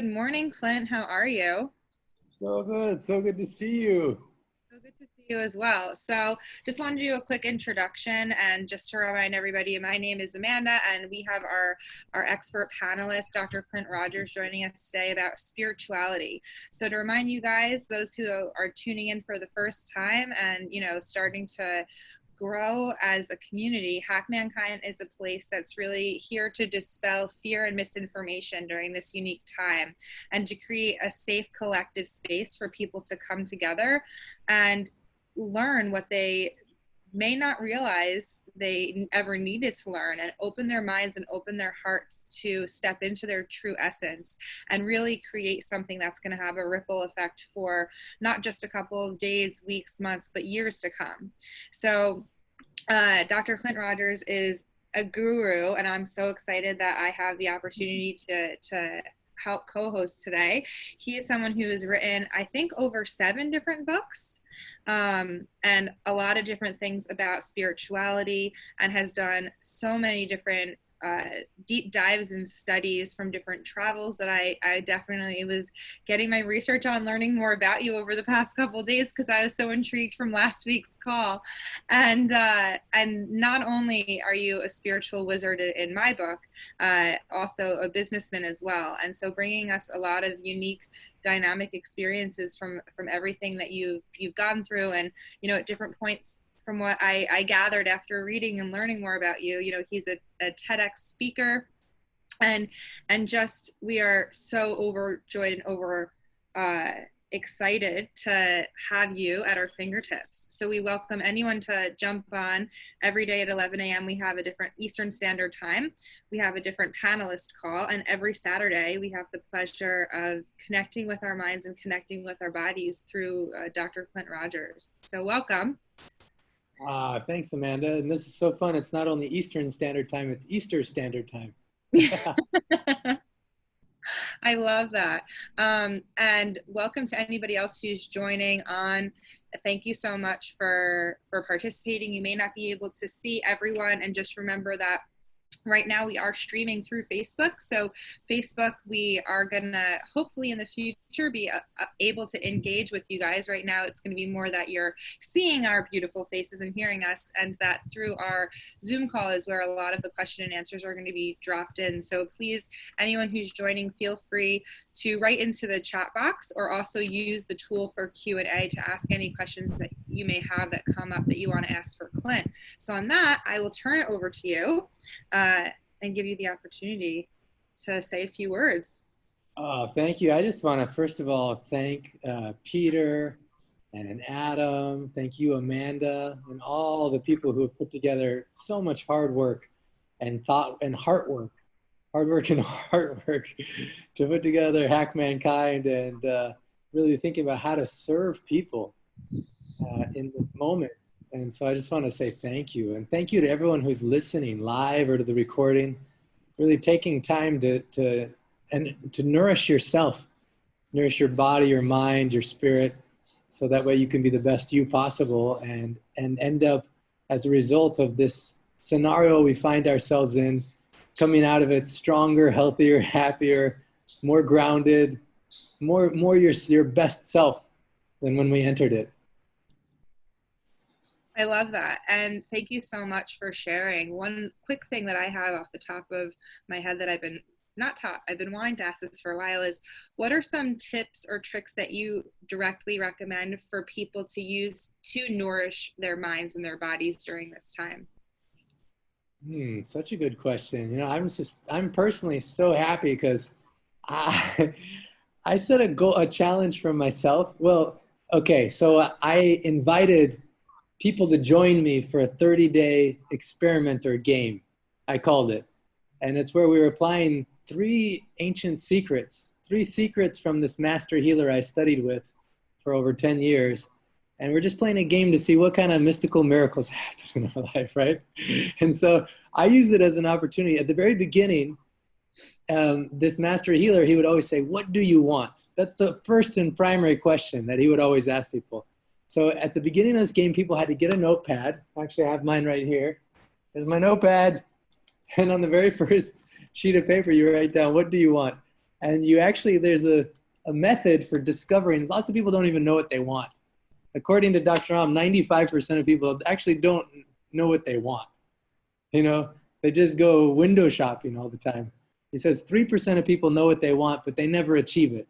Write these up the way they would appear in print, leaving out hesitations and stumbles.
Good morning, Clint. How are you? So good. So good to see you. So good to see you as well. So, just wanted to do a quick introduction and just to remind everybody, my name is Amanda, and we have our expert panelist, Dr. Clint Rogers, joining us today about spirituality. So, to remind you guys, those who are tuning in for the first time and starting to grow as a community, Hack Mankind is a place that's really here to dispel fear and misinformation during this unique time and to create a safe collective space for people to come together and learn what they may not realize they ever needed to learn, and open their minds and open their hearts to step into their true essence and really create something that's going to have a ripple effect for not just a couple of days, weeks, months, but years to come. So Dr. Clint Rogers is a guru, and I'm so excited that I have the opportunity to help co-host today. He is someone who has written, I think, over 7 different books, and a lot of different things about spirituality, and has done so many different deep dives and studies from different travels that I definitely was getting my research on, learning more about you over the past couple of days because I was so intrigued from last week's call. And not only are you a spiritual wizard in my book, also a businessman as well. And so bringing us a lot of unique dynamic experiences from everything that you've gone through, and at different points from what I gathered after reading and learning more about you, he's a TEDx speaker, and just we are so overjoyed and over excited to have you at our fingertips. So we welcome anyone to jump on. Every day at 11 a.m. we have a different Eastern Standard Time. We have a different panelist call, and every Saturday we have the pleasure of connecting with our minds and connecting with our bodies through Dr. Clint Rogers. So welcome. Thanks, Amanda. And this is so fun. It's not only Eastern Standard Time, it's Easter Standard Time. I love that. And welcome to anybody else who's joining on. Thank you so much for participating. You may not be able to see everyone, and just remember that right now we are streaming through Facebook. So Facebook, we are gonna hopefully in the future be able to engage with you guys. Right now it's going to be more that you're seeing our beautiful faces and hearing us, and that through our Zoom call is where a lot of the question and answers are going to be dropped in. So please, anyone who's joining, feel free to write into the chat box, or also use the tool for Q&A to ask any questions that you may have that come up that you want to ask for Clint. So on that, I will turn it over to you and give you the opportunity to say a few words. Thank you. I just want to, first of all, thank Peter and Adam. Thank you, Amanda, and all the people who have put together so much hard work and thought and hard work to put together Hack Mankind, and really thinking about how to serve people in this moment. And so I just want to say thank you. And thank you to everyone who's listening live or to the recording, really taking time to nourish yourself, nourish your body, your mind, your spirit, so that way you can be the best you possible and end up, as a result of this scenario we find ourselves in, coming out of it stronger, healthier, happier, more grounded, more your best self than when we entered it. I love that. And thank you so much for sharing. One quick thing that I have off the top of my head that I've been wanting to ask this for a while is, what are some tips or tricks that you directly recommend for people to use to nourish their minds and their bodies during this time? Such a good question. I'm personally so happy because I, I set a challenge for myself. Well, okay, so I invited people to join me for a 30-day experiment or game, I called it. And it's where we were applying three secrets from this master healer I studied with for over 10 years. And we're just playing a game to see what kind of mystical miracles happen in our life, right? And so I use it as an opportunity. At the very beginning, this master healer, he would always say, "What do you want?" That's the first and primary question that he would always ask people. So at the beginning of this game, people had to get a notepad. Actually, I have mine right here. There's my notepad. And on the very first sheet of paper, you write down, "What do you want?" And you actually, there's a method for discovering, lots of people don't even know what they want. According to Dr. Ram, 95% of people actually don't know what they want. You know, they just go window shopping all the time. He says 3% of people know what they want, but they never achieve it.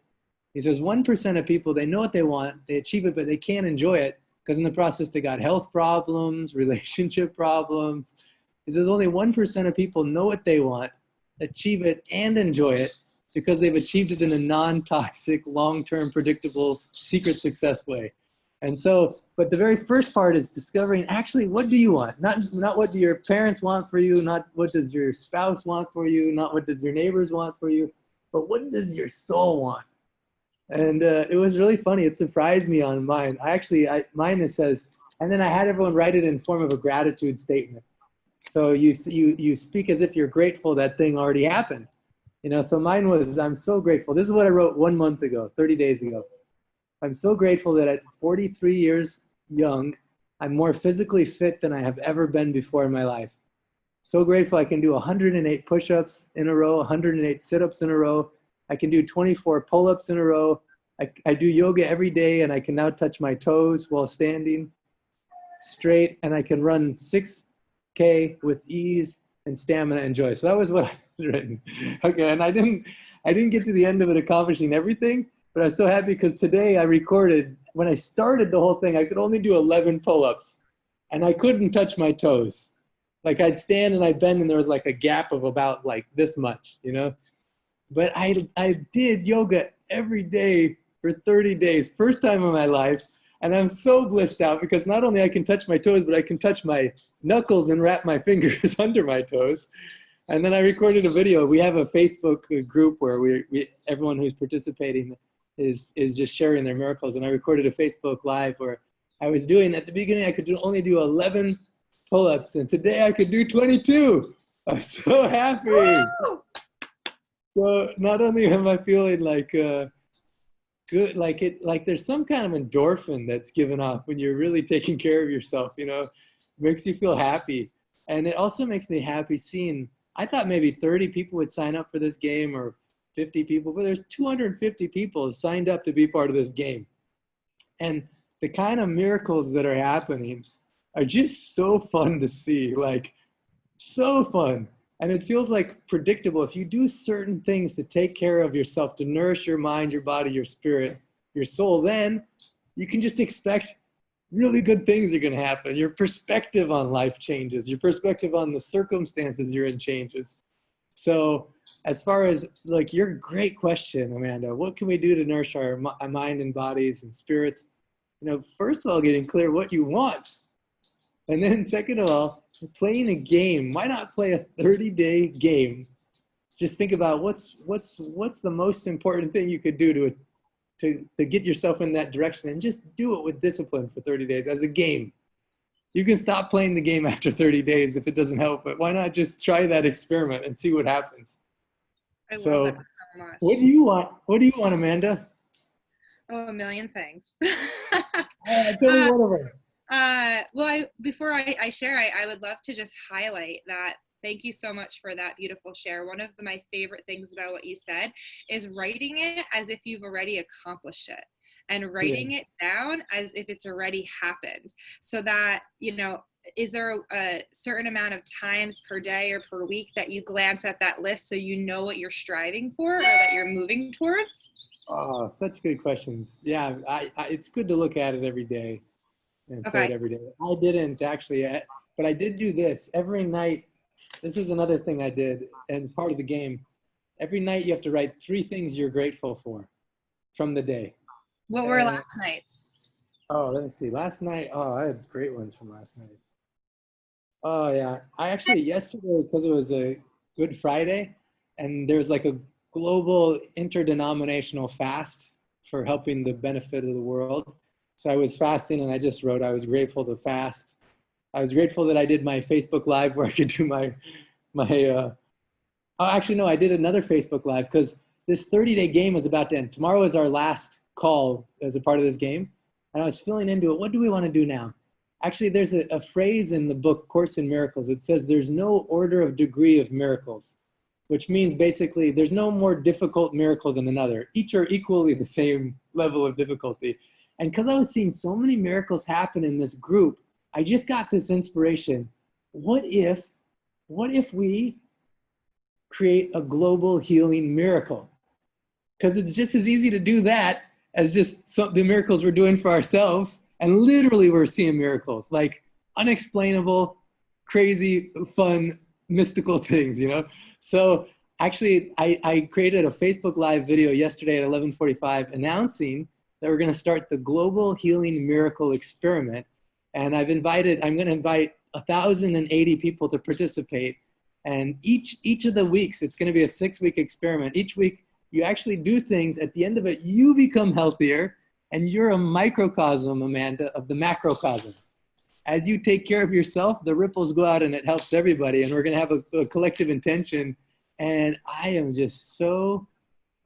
He says 1% of people, they know what they want, they achieve it, but they can't enjoy it because in the process they got health problems, relationship problems. He says only 1% of people know what they want, achieve it, and enjoy it because they've achieved it in a non-toxic, long-term, predictable, secret success way. And so, but the very first part is discovering actually what do you want? Not what do your parents want for you, not what does your spouse want for you, not what does your neighbors want for you, but what does your soul want? And it was really funny. It surprised me on mine. Mine says, and then I had everyone write it in form of a gratitude statement. So you speak as if you're grateful that thing already happened. You know, so mine was, I'm so grateful. This is what I wrote 1 month ago, 30 days ago. I'm so grateful that at 43 years young, I'm more physically fit than I have ever been before in my life. So grateful I can do 108 push-ups in a row, 108 sit-ups in a row. I can do 24 pull-ups in a row. I do yoga every day and I can now touch my toes while standing straight, and I can run 6K with ease and stamina and joy. So that was what I had written. Okay, and I didn't get to the end of it accomplishing everything, but I was so happy because today I recorded, when I started the whole thing, I could only do 11 pull-ups and I couldn't touch my toes. Like I'd stand and I'd bend and there was like a gap of about like this much, you know? But I did yoga every day for 30 days, first time in my life. And I'm so blissed out because not only I can touch my toes, but I can touch my knuckles and wrap my fingers under my toes. And then I recorded a video. We have a Facebook group where everyone who's participating is just sharing their miracles. And I recorded a Facebook Live where I was doing, at the beginning, I could only do 11 pull-ups. And today I could do 22. I'm so happy. Woo! So not only am I feeling like good, like there's some kind of endorphin that's given off when you're really taking care of yourself, you know, it makes you feel happy. And it also makes me happy seeing, I thought maybe 30 people would sign up for this game or 50 people, but there's 250 people signed up to be part of this game. And the kind of miracles that are happening are just so fun to see, like so fun. And it feels like predictable. If you do certain things to take care of yourself, to nourish your mind, your body, your spirit, your soul, then you can just expect really good things are going to happen. Your perspective on life changes. Your perspective on the circumstances you're in changes. So as far as like your great question, Amanda, what can we do to nourish our mind and bodies and spirits? You know, first of all, getting clear what you want. And then second of all, playing a game. Why not play a 30-day game? Just think about what's the most important thing you could do to get yourself in that direction, and just do it with discipline for 30 days as a game. You can stop playing the game after 30 days if it doesn't help, but why not just try that experiment and see what happens? I love that so much. What do you want? What do you want, Amanda? Oh, a million things. Tell me one of them. Well, before I share, I would love to just highlight that. Thank you so much for that beautiful share. One of my favorite things about what you said is writing it as if you've already accomplished it, and writing it down as if it's already happened, so that, you know, is there a certain amount of times per day or per week that you glance at that list so you know what you're striving for or that you're moving towards? Oh, such good questions. Yeah, it's good to look at it every day and say it every day. I didn't actually, but I did do this every night. This is another thing I did, and part of the game. Every night you have to write 3 things you're grateful for from the day. What were last night's? Oh, let me see. Last night, oh, I had great ones from last night. Oh, yeah. I actually, yesterday, because it was a Good Friday, and there's like a global interdenominational fast for helping the benefit of the world. So I was fasting, and I just wrote, I was grateful to fast. I was grateful that I did my Facebook Live where I could do oh, actually, no, I did another Facebook Live because this 30-day game was about to end. Tomorrow is our last call as a part of this game. And I was feeling into it. What do we want to do now? Actually, there's a phrase in the book, Course in Miracles. It says there's no order of degree of miracles. which means basically there's no more difficult miracle than another. Each are equally the same level of difficulty. And because I was seeing so many miracles happen in this group, I just got this inspiration. What if we create a global healing miracle? Because it's just as easy to do that as just the miracles we're doing for ourselves. And literally we're seeing miracles, like unexplainable, crazy, fun, mystical things, you know? So actually, I created a Facebook Live video yesterday at 11:45 announcing that we're going to start the Global Healing Miracle Experiment. And I'm going to invite 1,080 people to participate. And each of the weeks, it's going to be a 6-week experiment. Each week, you actually do things. At the end of it, you become healthier, and you're a microcosm, Amanda, of the macrocosm. As you take care of yourself, the ripples go out and it helps everybody. And we're going to have a collective intention. And I am just so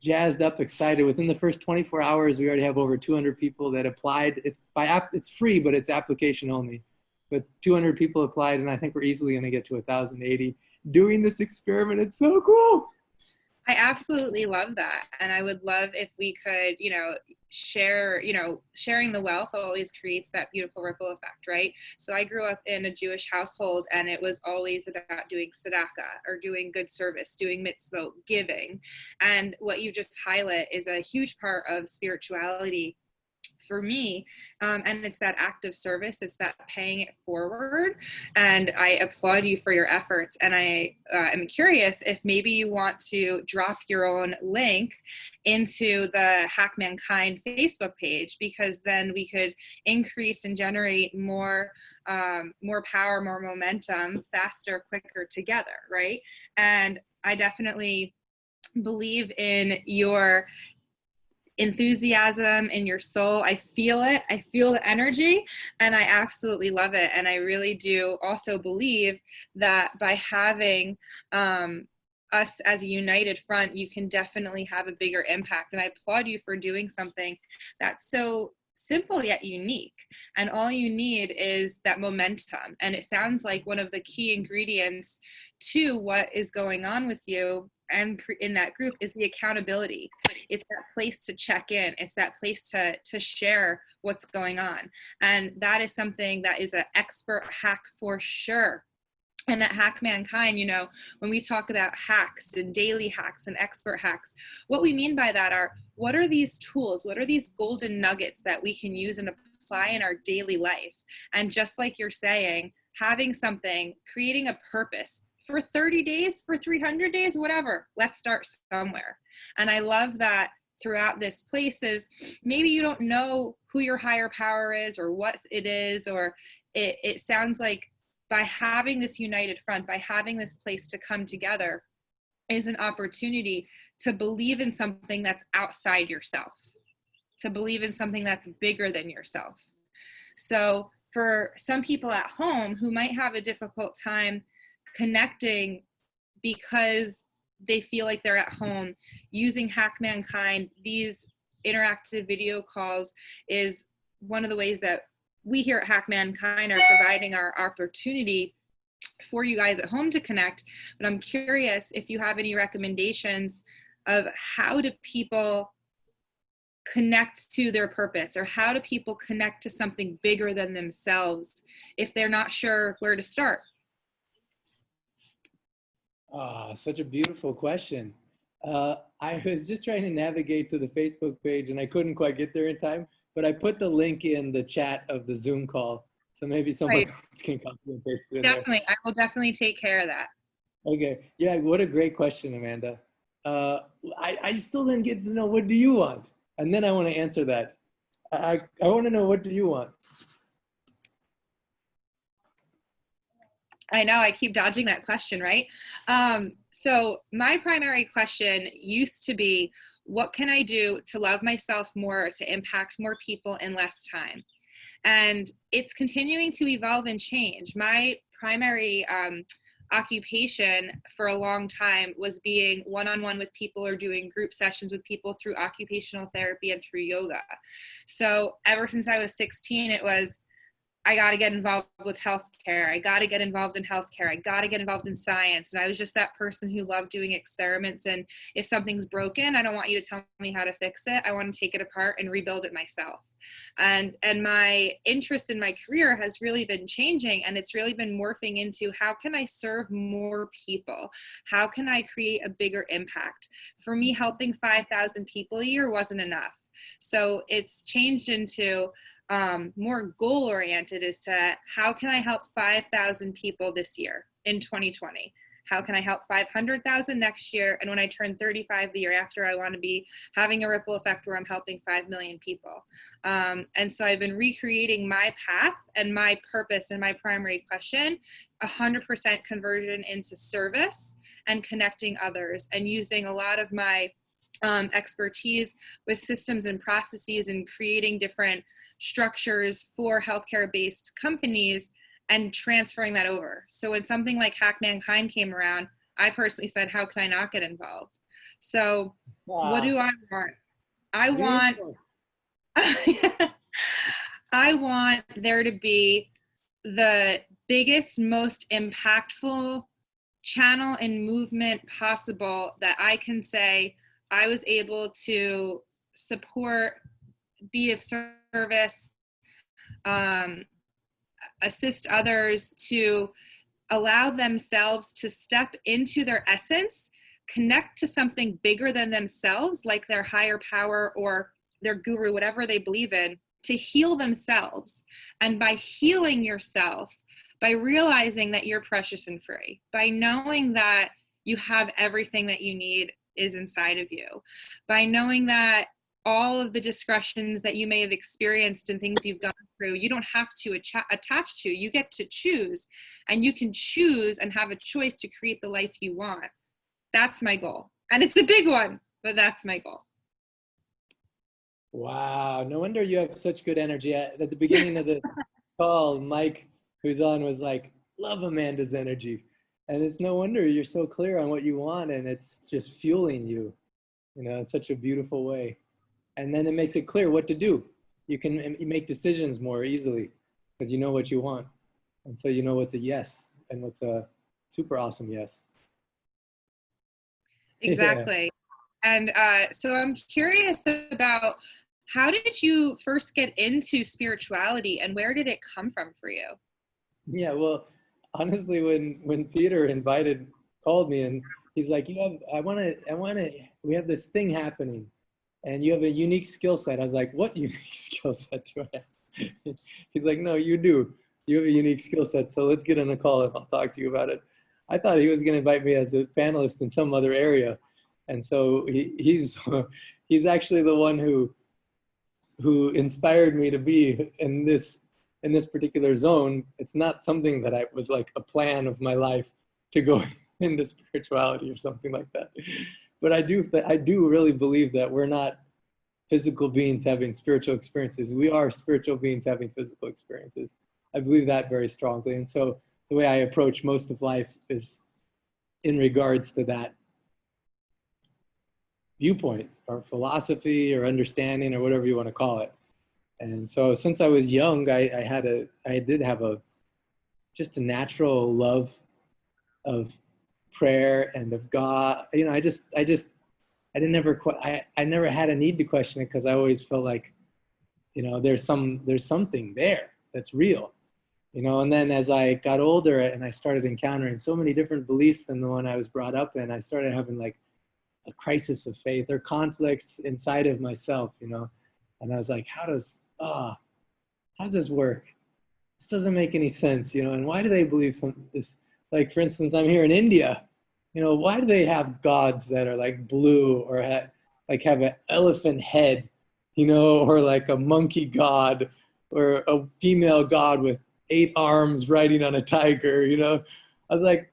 jazzed up, excited. Within the first 24 hours, we already have over 200 people that applied. It's free, but it's application only. But 200 people applied, and I think we're easily going to get to 1,080 doing this experiment. It's so cool. I absolutely love that. And I would love if we could, share, sharing the wealth always creates that beautiful ripple effect, right? So I grew up in a Jewish household, and it was always about doing tzedakah or doing good service, doing mitzvot, giving. And what you just highlight is a huge part of spirituality for me, and it's that act of service, it's that paying it forward, and I applaud you for your efforts. And I am curious if maybe you want to drop your own link into the Hack Mankind Facebook page, because then we could increase and generate more power, more momentum, faster, quicker together, right? And I definitely believe in your enthusiasm in your soul. I feel it. I feel the energy, and I absolutely love it. And I really do also believe that by having us as a united front, you can definitely have a bigger impact. And I applaud you for doing something that's so simple yet unique. And all you need is that momentum. And it sounds like one of the key ingredients to what is going on with you and in that group is the accountability. It's that place to check in. It's that place to share what's going on. And that is something that is an expert hack for sure. And at Hack Mankind, when we talk about hacks and daily hacks and expert hacks, what we mean by that are, what are these tools? What are these golden nuggets that we can use and apply in our daily life? And just like you're saying, having something, creating a purpose for 30 days, for 300 days, whatever, let's start somewhere. And I love that throughout this place is maybe you don't know who your higher power is or what it is, or it sounds like by having this united front, by having this place to come together, is an opportunity to believe in something that's outside yourself, to believe in something that's bigger than yourself. So for some people at home who might have a difficult time connecting because they feel like they're at home, using Hack Mankind, these interactive video calls is one of the ways that we here at Hack Mankind are providing our opportunity for you guys at home to connect. But I'm curious if you have any recommendations of how do people connect to their purpose, or how do people connect to something bigger than themselves if they're not sure where to start? Such a beautiful question. I was just trying to navigate to the Facebook page and I couldn't quite get there in time, but I put the link in the chat of the Zoom call. So maybe someone Right. else can copy and paste it in Definitely. I will definitely take care of that. there. Okay. Yeah, what a great question, Amanda. I still didn't get to know, what do you want? And then I want to answer that. I want to know, what do you want? I know I keep dodging that question, right? So my primary question used to be, what can I do to love myself more, to impact more people in less time? And it's continuing to evolve and change. My primary occupation for a long time was being one-on-one with people or doing group sessions with people through occupational therapy and through yoga. So ever since I was 16, it was, I got to get involved with healthcare. I got to get involved in healthcare. I got to get involved in science. And I was just that person who loved doing experiments. And if something's broken, I don't want you to tell me how to fix it. I want to take it apart and rebuild it myself. And my interest in my career has really been changing, and it's really been morphing into how can I serve more people? How can I create a bigger impact? For me, helping 5,000 people a year wasn't enough. So it's changed into more goal oriented as to how can I help 5,000 people this year in 2020? How can I help 500,000 next year? And when I turn 35 the year after, I want to be having a ripple effect where I'm helping 5 million people. And so I've been recreating my path and my purpose and my primary question, 100% conversion into service and connecting others, and using a lot of my expertise with systems and processes and creating different structures for healthcare-based companies and transferring that over. So when something like Hack Mankind came around, I personally said, how can I not get involved? So what do I want? I want, I want there to be the biggest, most impactful channel and movement possible that I can say I was able to support, be of service, assist others to allow themselves to step into their essence, connect to something bigger than themselves, like their higher power or their guru, whatever they believe in, to heal themselves. And by healing yourself, by realizing that you're precious and free, by knowing that you have everything that you need is inside of you, by knowing that all of the discretions that you may have experienced and things you've gone through, you don't have to attach to, you get to choose, and you can choose and have a choice to create the life you want. That's my goal. And it's a big one, but that's my goal. Wow, no wonder you have such good energy. At the beginning of the call, Mike, who's on, was like, love Amanda's energy. And it's no wonder you're so clear on what you want, and it's just fueling you, in such a beautiful way. And then it makes it clear what to do. You can make decisions more easily because you know what you want. And so you know what's a yes and what's a super awesome yes. Exactly. Yeah. And so I'm curious about, how did you first get into spirituality and where did it come from for you? Yeah, well, honestly, when Peter called me and he's like, we have this thing happening and you have a unique skill set. I was like, what unique skill set do I have? He's like, no, you do. You have a unique skill set. So let's get on a call and I'll talk to you about it. I thought he was going to invite me as a panelist in some other area. And so he's actually the one who inspired me to be in this particular zone. It's not something that I was like a plan of my life to go into spirituality or something like that. But I do really believe that we're not physical beings having spiritual experiences. We are spiritual beings having physical experiences. I believe that very strongly. And so the way I approach most of life is in regards to that viewpoint or philosophy or understanding or whatever you want to call it. And so since I was young, I did have just a natural love of prayer and of God. I never had a need to question it because I always felt like, there's something there that's real, and then as I got older and I started encountering so many different beliefs than the one I was brought up in, I started having like a crisis of faith or conflicts inside of myself, and I was like, how does this work? This doesn't make any sense, and why do they believe this? Like, for instance, I'm here in India, why do they have gods that are like blue or have an elephant head, or like a monkey god or a female god with 8 arms riding on a tiger, I was like,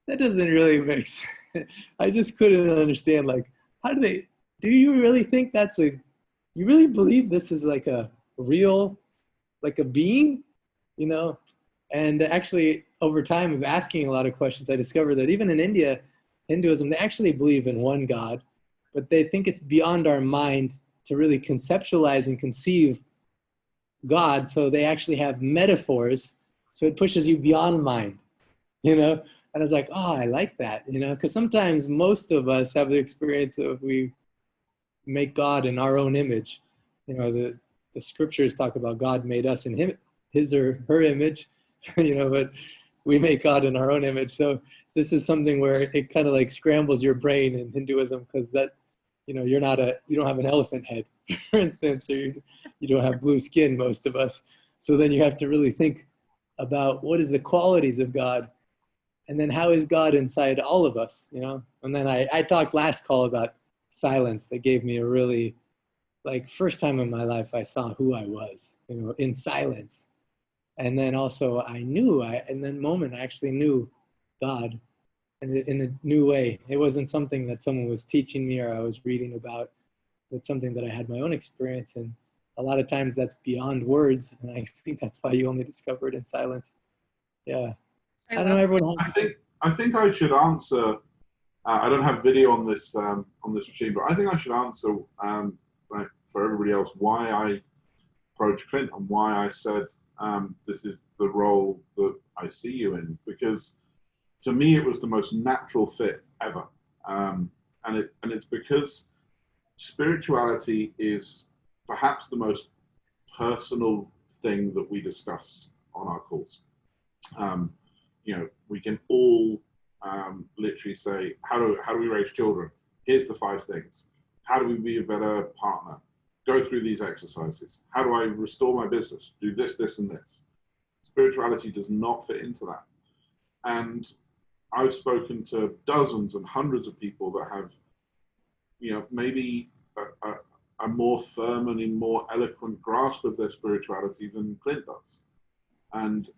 that doesn't really make sense. I just couldn't understand, like, do you really think you really believe this is like a real, like a being, And actually, over time of asking a lot of questions, I discovered that even in India, Hinduism, they actually believe in one God, but they think it's beyond our mind to really conceptualize and conceive God, so they actually have metaphors. So it pushes you beyond mind, you know? And I was like, oh, I like that, you know? Because sometimes most of us have the experience of we make God in our own image. You know, the scriptures talk about God made us in his or her image, you know, but we make God in our own image. So this is something where it kind of like scrambles your brain in Hinduism, because that, you know, you don't have an elephant head, for instance, or you don't have blue skin, most of us. So then you have to really think about what is the qualities of God, and then how is God inside all of us, you know? And then I talked last call about silence. That gave me a really, like, first time in my life I saw who I was, you know, in silence. And then also in that moment I actually knew God in a new way. It wasn't something that someone was teaching me or I was reading about. It's something that I had my own experience, and a lot of times that's beyond words, and I think that's why you only discover it in silence. Yeah. I I don't know, love everyone I think I should answer. I don't have video on this machine, but I think I should answer, like for everybody else, why I approached Clint and why I said this is the role that I see you in. Because to me, it was the most natural fit ever, and it's because spirituality is perhaps the most personal thing that we discuss on our calls. Um, we can all literally say, how do we raise children? Here's the 5 things. How do we be a better partner? Go through these exercises. How do I restore my business? Do this, this, and this. Spirituality does not fit into that. And I've spoken to dozens and hundreds of people that have, maybe a more firm and a more eloquent grasp of their spirituality than Clint does. And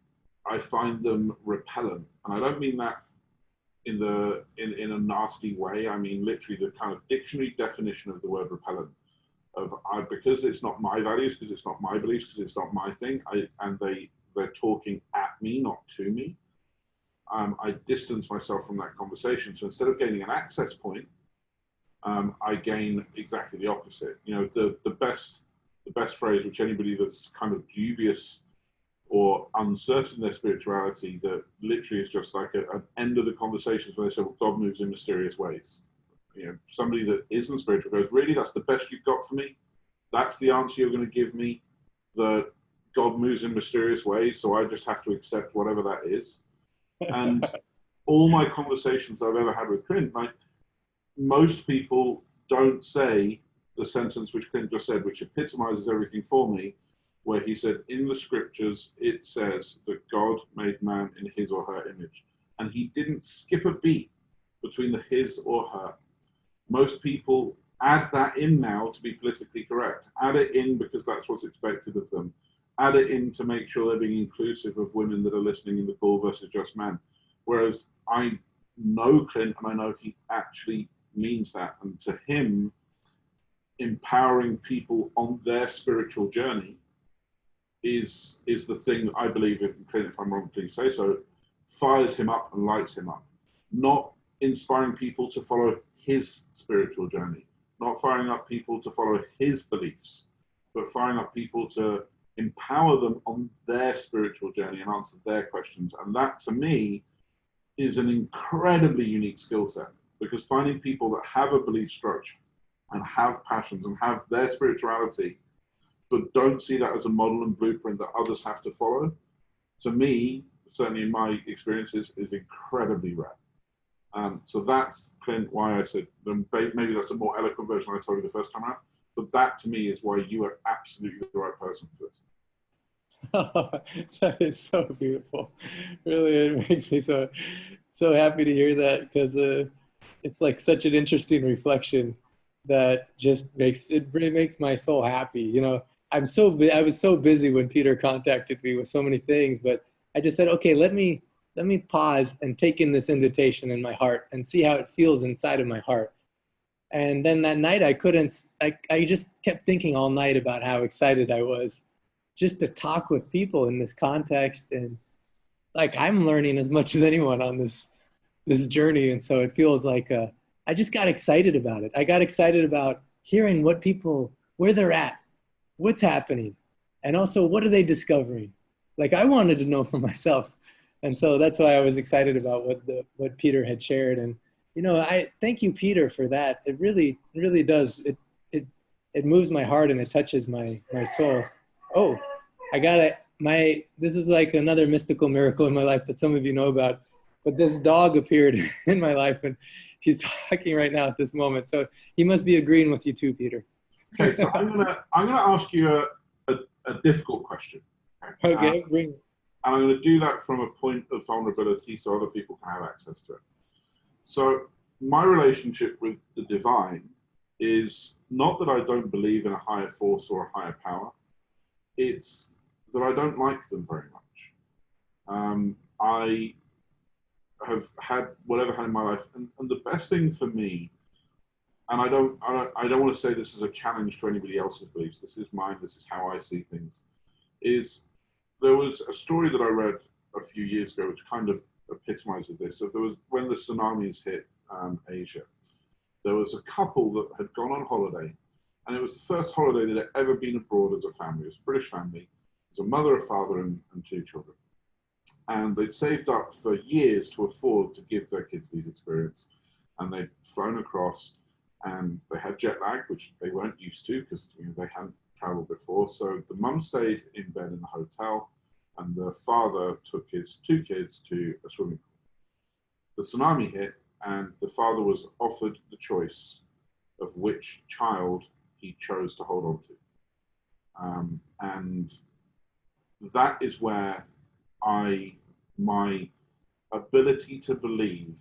I find them repellent. And I don't mean that in a nasty way. I mean literally the kind of dictionary definition of the word repellent. Because it's not my values, because it's not my beliefs, because it's not my thing, and they're talking at me, not to me. I distance myself from that conversation. So instead of gaining an access point, I gain exactly the opposite. The best phrase, which anybody that's kind of dubious or uncertain their spirituality, that literally is just like an end of the conversations where they say, well, God moves in mysterious ways. Somebody that isn't spiritual goes, really, that's the best you've got for me? That's the answer you're going to give me? That God moves in mysterious ways, so I just have to accept whatever that is? And all my conversations I've ever had with Clint, like, most people don't say the sentence which Clint just said, which epitomizes everything for me, where he said, in the scriptures, it says that God made man in his or her image. And he didn't skip a beat between the his or her. Most people add that in now to be politically correct. Add it in because that's what's expected of them. Add it in to make sure they're being inclusive of women that are listening in the call versus just men. Whereas I know Clint, and I know he actually means that. And to him, empowering people on their spiritual journey is the thing that I believe, if I'm wrong, please say so, fires him up and lights him up. Not inspiring people to follow his spiritual journey, not firing up people to follow his beliefs, but firing up people to empower them on their spiritual journey and answer their questions. And that, to me, is an incredibly unique skill set, because finding people that have a belief structure and have passions and have their spirituality, but don't see that as a model and blueprint that others have to follow, to me, certainly in my experiences, is incredibly rare. So that's, Clint, why I said, maybe that's a more eloquent version I told you the first time out, but that to me is why you are absolutely the right person for this. Oh, that is so beautiful. Really, it makes me so happy to hear that, because it's like such an interesting reflection that just makes my soul happy. I was so busy when Peter contacted me with so many things, but I just said, okay, let me pause and take in this invitation in my heart and see how it feels inside of my heart. And then that night I just kept thinking all night about how excited I was just to talk with people in this context. And like, I'm learning as much as anyone on this journey. And so it feels like I just got excited about it. I got excited about hearing where they're at, what's happening. And also, what are they discovering? Like, I wanted to know for myself. And so that's why I was excited about what Peter had shared. And, you know, I thank you, Peter, for that. It really does. It moves my heart and it touches my soul. Oh, I got it. This is like another mystical miracle in my life that some of you know about. But this dog appeared in my life, and he's talking right now at this moment. So he must be agreeing with you too, Peter. Okay, so I'm gonna ask you a difficult question. Okay, bring it. And I'm going to do that from a point of vulnerability so other people can have access to it. So my relationship with the divine is not that I don't believe in a higher force or a higher power. It's that I don't like them very much. I have had whatever had in my life, and the best thing for me, and I don't want to say this as a challenge to anybody else's beliefs. This is mine. This is how I see things. Is there was a story that I read a few years ago which kind of epitomizes this. So there was, when the tsunamis hit Asia, there was a couple that had gone on holiday, and it was the first holiday that had ever been abroad as a family. It was a British family. It was a mother, a father, and two children. And they'd saved up for years to afford to give their kids these experiences. And they'd flown across, and they had jet lag, which they weren't used to because they hadn't traveled before. So the mum stayed in bed in the hotel, and the father took his two kids to a swimming pool. The tsunami hit, and the father was offered the choice of which child he chose to hold on to. And that is where my ability to believe,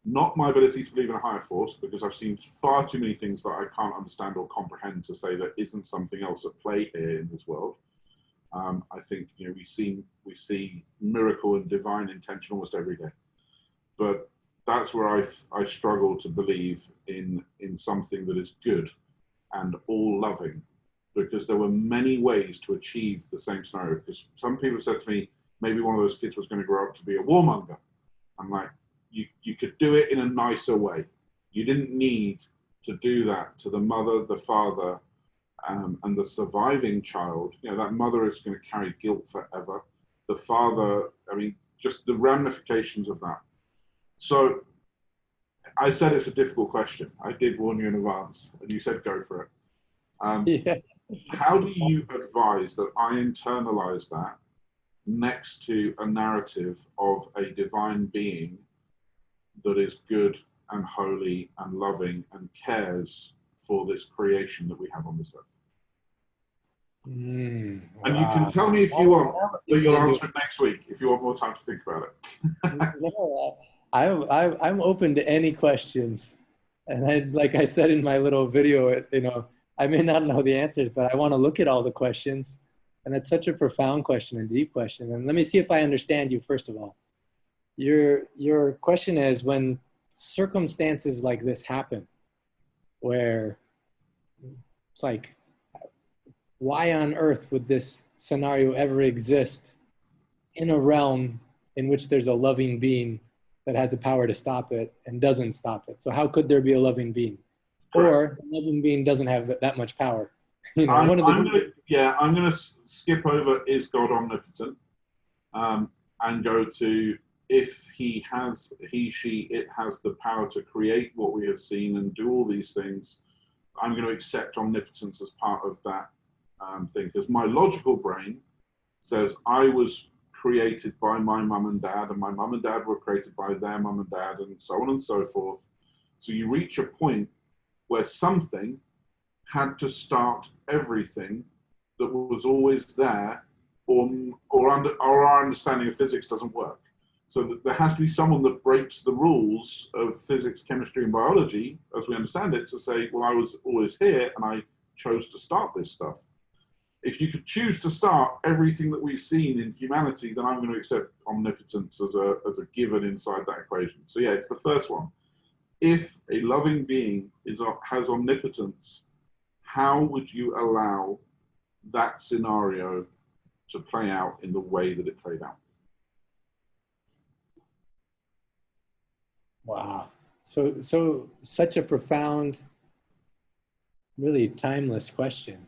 not my ability to believe in a higher force, because I've seen far too many things that I can't understand or comprehend to say there isn't something else at play here in this world. I think we see miracle and divine intention almost every day, but that's where I struggle to believe in something that is good and all loving, because there were many ways to achieve the same scenario. Because some people said to me, maybe one of those kids was going to grow up to be a warmonger. I'm like, you could do it in a nicer way. You didn't need to do that to the mother, the father, and the surviving child. That mother is going to carry guilt forever. The father, I mean, just the ramifications of that. So I said it's a difficult question. I did warn you in advance, and you said go for it. Yeah. How do you advise that I internalize that next to a narrative of a divine being that is good and holy and loving and cares for this creation that we have on this earth? Wow. And you can tell me if you want, but you'll answer it next week if you want more time to think about it. No, I'm open to any questions. And like I said in my little video, I may not know the answers, but I want to look at all the questions. And it's such a profound question and deep question. And let me see if I understand you, first of all. Your question is, when circumstances like this happen, where it's like, why on earth would this scenario ever exist in a realm in which there's a loving being that has the power to stop it and doesn't stop it? So how could there be a loving being? Correct. Or a loving being doesn't have that much power? I'm going to skip over is God omnipotent, and go to if he, she, it has the power to create what we have seen and do all these things. I'm going to accept omnipotence as part of that thing, because my logical brain says I was created by my mum and dad, and my mum and dad were created by their mum and dad, and so on and so forth. So you reach a point where something had to start everything that was always there, or our understanding of physics doesn't work. So that there has to be someone that breaks the rules of physics, chemistry, and biology, as we understand it, to say, well, I was always here, and I chose to start this stuff. If you could choose to start everything that we've seen in humanity, then I'm going to accept omnipotence as a given inside that equation. So yeah, it's the first one. If a loving being has omnipotence, how would you allow that scenario to play out in the way that it played out? Wow. So such a profound, really timeless question,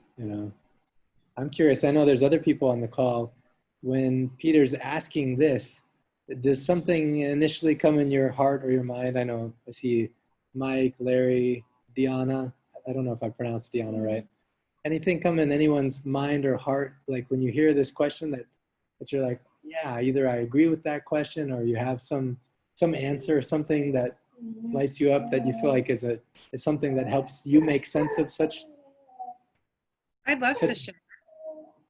I'm curious. I know there's other people on the call. When Peter's asking this, does something initially come in your heart or your mind? I know I see Mike, Larry, Deanna. I don't know if I pronounced Deanna right. Anything come in anyone's mind or heart, like when you hear this question that you're like, yeah, either I agree with that question or you have some answer, something that lights you up that you feel like is something that helps you make sense of such. I'd love to share.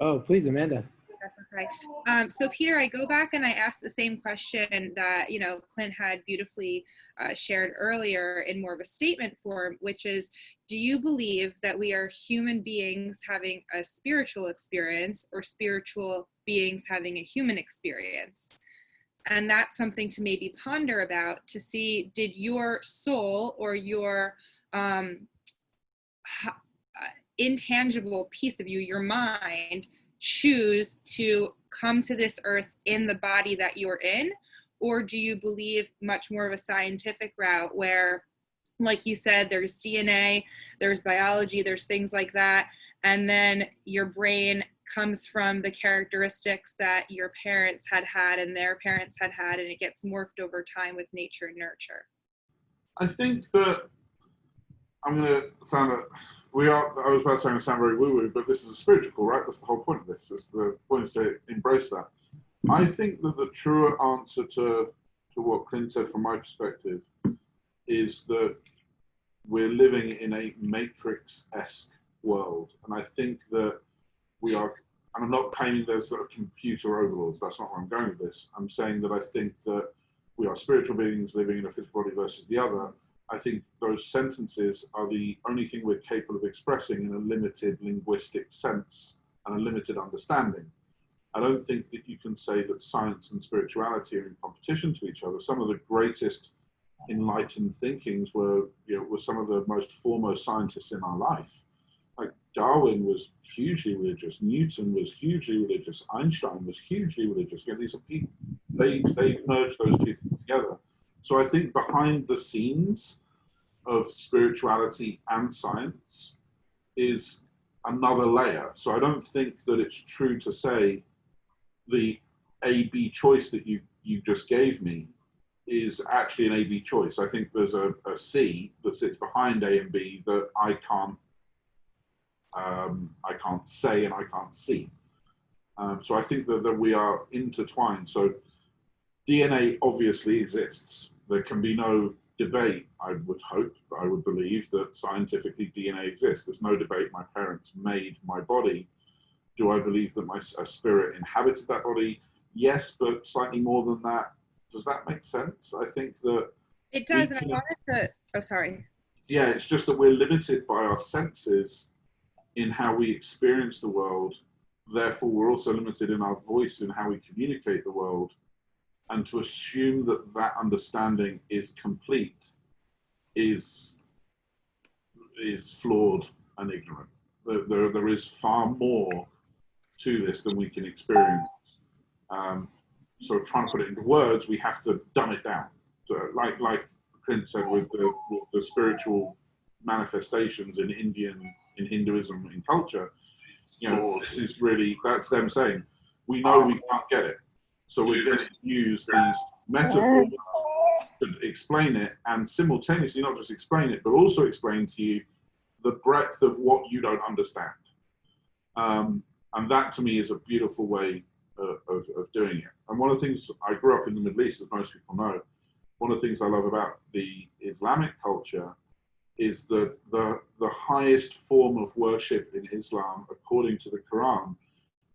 Oh, please, Amanda. Okay. So Peter, I go back and I ask the same question that, you know, Clint had beautifully shared earlier in more of a statement form, which is, do you believe that we are human beings having a spiritual experience or spiritual beings having a human experience? And that's something to maybe ponder about, to see, did your soul or your intangible piece of you, your mind, choose to come to this earth in the body that you're in? Or do you believe much more of a scientific route where, like you said, there's DNA, there's biology, there's things like that, and then your brain comes from the characteristics that your parents had and their parents had, and it gets morphed over time with nature and nurture? I think that I'm going to sound I was about to say I'm going to sound very woo-woo, but this is a spiritual call, right? That's the whole point of this. It's the point is to embrace that. I think that the truer answer to what Clint said from my perspective is that we're living in a matrix-esque world. And I think that we are, and I'm not claiming there's sort of computer overlords, that's not where I'm going with this. I'm saying that I think that we are spiritual beings living in a physical body versus the other. I think those sentences are the only thing we're capable of expressing in a limited linguistic sense and a limited understanding. I don't think that you can say that science and spirituality are in competition to each other. Some of the greatest enlightened thinkings were some of the most foremost scientists in our life. Like Darwin was hugely religious, Newton was hugely religious, Einstein was hugely religious. These are people, they merged those two things together. So I think behind the scenes of spirituality and science is another layer. So I don't think that it's true to say the A-B choice that you just gave me is actually an A-B choice. I think there's a C that sits behind A and B that I can't say and I can't see. So I think that we are intertwined. So DNA obviously exists. There can be no debate, I would hope, I would believe, that scientifically DNA exists. There's no debate my parents made my body. Do I believe that my spirit inhabited that body? Yes, but slightly more than that. Does that make sense? I think that it does. And I wanted to, oh, sorry. Yeah, it's just that we're limited by our senses in how we experience the world. Therefore, we're also limited in our voice in how we communicate the world. And to assume that that understanding is complete is flawed and ignorant. There is far more to this than we can experience. So trying to put it into words, we have to dumb it down. So like Clint said, with the spiritual manifestations in Hinduism, in culture, this is really, that's them saying, we know we can't get it. So we're going to use these metaphors to explain it, and simultaneously not just explain it, but also explain to you the breadth of what you don't understand. And that to me is a beautiful way of doing it. And one of the things, I grew up in the Middle East, as most people know, one of the things I love about the Islamic culture is that the highest form of worship in Islam, according to the Quran,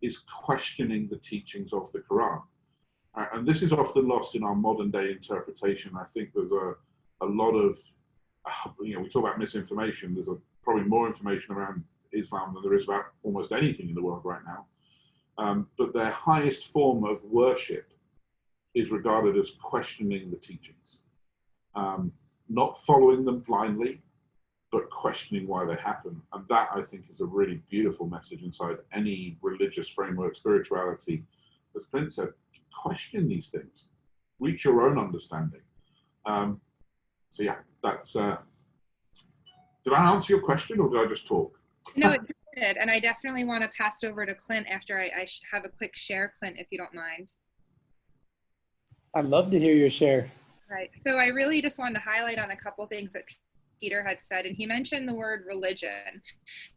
is questioning the teachings of the Quran. And this is often lost in our modern day interpretation. I think there's a lot of, we talk about misinformation. There's probably more information around Islam than there is about almost anything in the world right now. But their highest form of worship is regarded as questioning the teachings. Not following them blindly, but questioning why they happen. And that, I think, is a really beautiful message inside any religious framework, spirituality. As Clint said, question these things, reach your own understanding. So yeah, that's, did I answer your question or did I just talk? No, And I definitely want to pass it over to Clint after I have a quick share, Clint, if you don't mind. I'd love to hear your share. Right. So I really just wanted to highlight on a couple of things that Peter had said, and he mentioned the word religion.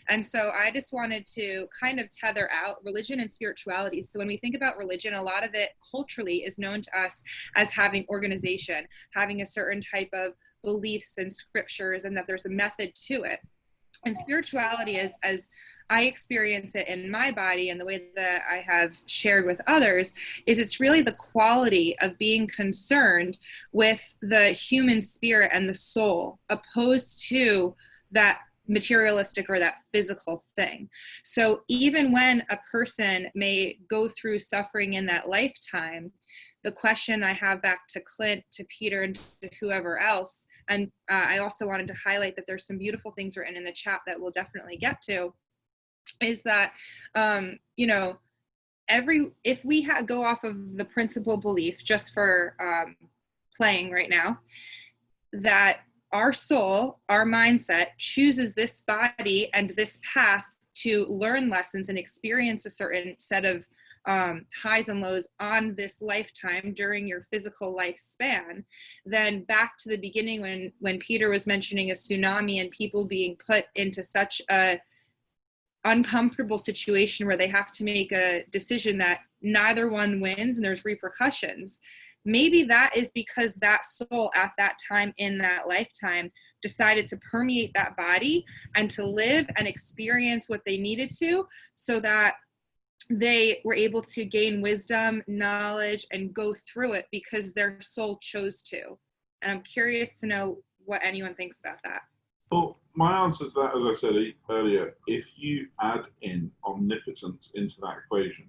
And so I just wanted to kind of tether out religion and spirituality. So when we think about religion, a lot of it culturally is known to us as having organization, having a certain type of beliefs and scriptures, and that there's a method to it. And spirituality, as I experience it in my body and the way that I have shared with others, is it's really the quality of being concerned with the human spirit and the soul, opposed to that materialistic or that physical thing. So even when a person may go through suffering in that lifetime, the question I have back to Clint, to Peter, and to whoever else, and I also wanted to highlight that there's some beautiful things written in the chat that we'll definitely get to, is that, you know, if we go off of the principal belief, just for playing right now, that our soul, our mindset chooses this body and this path to learn lessons and experience a certain set of highs and lows on this lifetime during your physical lifespan, then back to the beginning when Peter was mentioning a tsunami and people being put into such a uncomfortable situation where they have to make a decision that neither one wins and there's repercussions. Maybe that is because that soul at that time in that lifetime decided to permeate that body and to live and experience what they needed to, so that they were able to gain wisdom, knowledge, and go through it because their soul chose to. And I'm curious to know what anyone thinks about that. Well, my answer to that, as I said earlier, if you add in omnipotence into that equation,